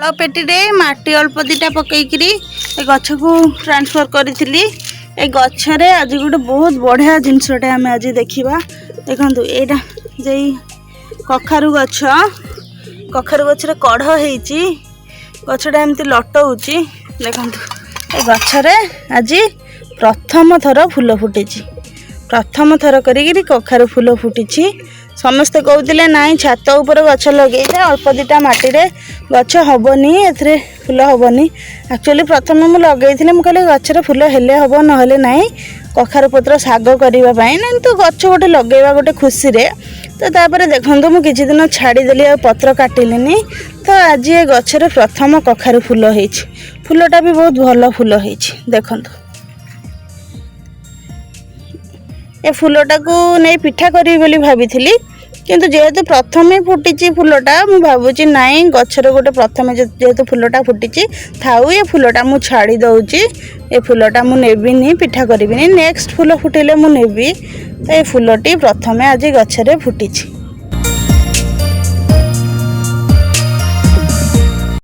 पेटी माटी अल्प दीटा पकईकरी ए गछ को ट्रांसफर करी ए गछरे आज गोटे बहुत बढ़िया जिनसटे आम आज देखा देखु यहाँ जे कखारु गचर कढ़ होती गछटा एमती लटौची देखु ए गछरे आज प्रथम थर फूल फुटी प्रथम थर करी कखारु फूल फुटी समस्ते कहते नाई छात उपर गछ लगे अल्प दीटा माटी गछ हेनी ए फूल हेनी एक्चुअली प्रथम मुझे लगे मुझे गचर फूल हेले हम ना ना कखारु पत्र शाग करने ना तो गच गोटे लगेगा गोटे खुशी तो तापर देखो मुझे किसी दिन छाड़देली आ पत्र काटिली तो आज ये गचर प्रथम कखारु फूल हो फूलटा भी बहुत भल फूल हो देखु ए फूलटा को नहीं पिठा करी बोली भाभी किंतु जेहेतु प्रथम फुटी फूलटा मुझे भावुची नाई गचर गोटे प्रथम जेहेतु फूलटा फुटी थाऊ ये फूलटा मुझे छाड़ी दौची ए फूलटा मुझे नेबिनी पिठा करी नेक्स्ट फूल फुटिले मुझे नेबी तो ये फूलटी प्रथम आज गचरे फुटी।